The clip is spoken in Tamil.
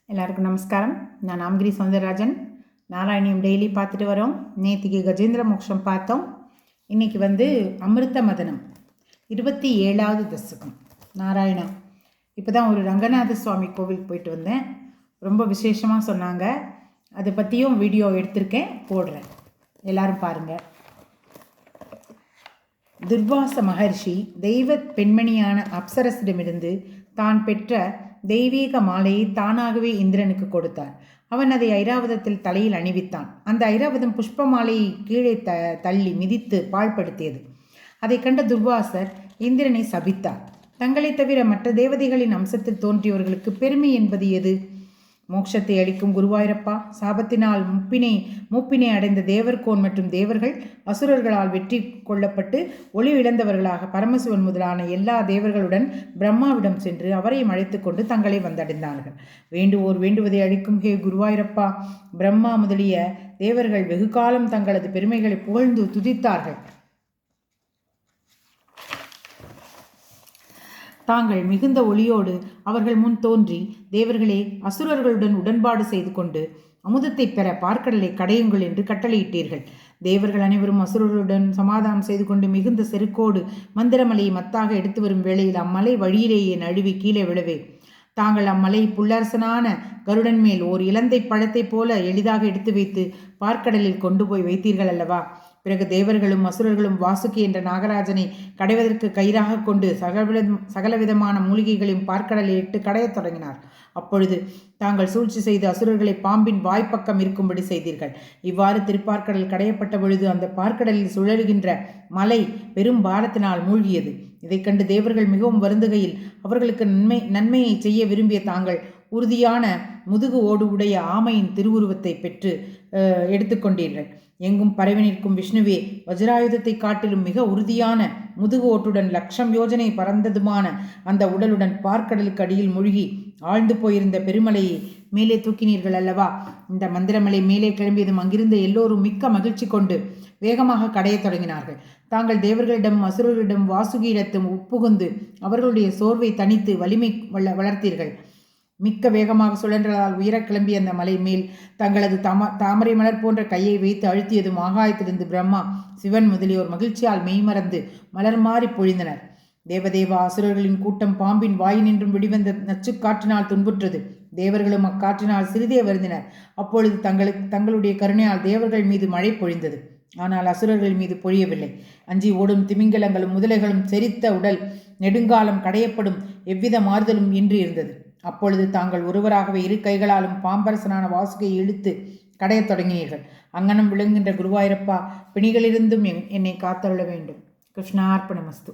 எல்லாருக்கும் நமஸ்காரம். நான் நாமகிரி சௌந்தரராஜன். நாராயணியம் டெய்லி பார்த்துட்டு வரோம். நேற்றுக்கு கஜேந்திர மோட்சம் பார்த்தோம். இன்றைக்கி அமிர்த மதனம் 27வது தசகம் நாராயணா. இப்போ தான் ஒரு ரங்கநாத சுவாமி கோவிலுக்கு போயிட்டு வந்தேன். ரொம்ப விசேஷமாக சொன்னாங்க. அதை பற்றியும் வீடியோ எடுத்திருக்கேன், போடுறேன், எல்லோரும் பாருங்கள். துர்வாச மகர்ஷி தெய்வ பெண்மணியான அப்சரஸிடமிருந்து தான் பெற்ற தெய்வீக மாலையை தானாகவே இந்திரனுக்கு கொடுத்தார். அவன் அதை ஐராவதத்தில் தலையில் அணிவித்தான். அந்த ஐராவதம் புஷ்ப மாலையை கீழே தள்ளி மிதித்து பாழ்படுத்தியது. அதை கண்ட துர்வாசர் இந்திரனை சபித்தார். தங்களை தவிர மற்ற தேவதைகளின் அம்சத்தில் தோன்றியவர்களுக்கு பெருமை என்பது எது? மோட்சத்தை அளிக்கும் குருவாயிரப்பா, சாபத்தினால் மூப்பினை அடைந்த தேவர்கோன் மற்றும் தேவர்கள் அசுரர்களால் வெற்றி கொள்ளப்பட்டு ஒளி இழந்தவர்களாக பரமசிவன் முதலான எல்லா தேவர்களுடன் பிரம்மாவிடம் சென்று அவரையும் அழைத்து கொண்டு தங்களை வந்தடைந்தார்கள். வேண்டுவோர் வேண்டுவதை அளிக்கும் ஹே குருவாயிரப்பா, பிரம்மா முதலிய தேவர்கள் வெகு காலம் தங்களது பெருமைகளை புகழ்ந்து துதித்தார்கள். தாங்கள் மிகுந்த ஒளியோடு அவர்கள் முன் தோன்றி, தேவர்களே, அசுரர்களுடன் உடன்பாடு செய்து கொண்டு அமுதத்தை பெற பார்க்கடலை கடையுங்கள் என்று கட்டளையிட்டீர்கள். தேவர்கள் அனைவரும் அசுரர்களுடன் சமாதானம் செய்து கொண்டு மிகுந்த செருக்கோடு மந்திரமலையை மத்தாக எடுத்து வரும் வேளையில் அம்மலை வழியிலேயே நழுவி கீழே விழவே தாங்கள் அம்மலை புல்லரசனான கருடன் மேல் ஓர் இலந்தை பழத்தை போல எளிதாக எடுத்து வைத்து பார்க்கடலில் கொண்டு போய் வைத்தீர்கள் அல்லவா? பிறகு தேவர்களும் அசுரர்களும் வாசுகி என்ற நாகராஜனை கடைவதற்கு கயிறாக கொண்டு சகலவிதமான மூலிகைகளையும் பார்க்கடலில் இட்டு கடையத் தொடங்கினார். அப்பொழுது தாங்கள் சூழ்ச்சி செய்து அசுரர்களை பாம்பின் வாய்ப்பக்கம் இருக்கும்படி செய்தீர்கள். இவ்வாறு திருப்பார்க்கடல் கடையப்பட்ட பொழுது அந்த பார்க்கடலில் சுழலுகின்ற மலை பெரும் பாரத்தினால் மூழ்கியது. இதை கண்டு தேவர்கள் மிகவும் வருந்துகையில் அவர்களுக்கு நன்மையை செய்ய விரும்பிய தாங்கள் உறுதியான முதுகு ஓடு உடைய ஆமையின் திருவுருவத்தை பெற்று எடுத்துக்கொண்டீர்கள். எங்கும் பரவி நிற்கும் விஷ்ணுவே, வஜ்ராயுதத்தை காட்டிலும் மிக உறுதியான முதுகு ஓட்டுடன் 1,00,000 யோஜனை பறந்ததுமான அந்த உடலுடன் பார்க்கடலுக்கு அடியில் மூழ்கி ஆழ்ந்து போயிருந்த பெருமலையை மேலே தூக்கினீர்கள் அல்லவா? இந்த மந்திரமலை மேலே கிளம்பியதும் அங்கிருந்த எல்லோரும் மிக்க மகிழ்ச்சி கொண்டு வேகமாக கடையத் தொடங்கினார்கள். தாங்கள் தேவர்களிடம் அசுரர்களிடம் வாசுகியிடத்தும் உட்புகுந்து அவர்களுடைய சோர்வை தணித்து வலிமை வளர்த்தீர்கள். மிக்க வேகமாக சுழன்றதால் உயர கிளம்பிய அந்த மலை மேல் தங்களது தாமரை மலர் போன்ற கையை வைத்து அழுத்தியதும் ஆகாயத்திலிருந்து பிரம்மா, சிவன் முதலியோர் மகிழ்ச்சியால் மெய்மறந்து மலர் மாறி பொழிந்தனர். தேவதேவா, அசுரர்களின் கூட்டம் பாம்பின் வாயினின்றும் வெளிவந்த நச்சுக்காற்றினால் துன்புற்றது. தேவர்களும் அக்காற்றினால் சிறிதே வருந்தினர். அப்பொழுது தங்களுடைய கருணையால் தேவர்கள் மீது மழை பொழிந்தது. ஆனால் அசுரர்கள் மீது பொழியவில்லை. அஞ்சி ஓடும் திமிங்கலங்களும் முதலைகளும் செரித்த உடல் நெடுங்காலம் கடையப்படும் எவ்வித மாறுதலும் இன்றி இருந்தது. அப்பொழுது தாங்கள் ஒருவராகவே இரு கைகளாலும் பாம்பரசனான வாசுகையை இழுத்து கடையத் தொடங்கினீர்கள். அங்கனம் விளங்குகின்ற குருவாயிரப்பா, பிணிகளிலிருந்தும் என்னை காத்தருள வேண்டும். கிருஷ்ணார்ப்பணமஸ்து.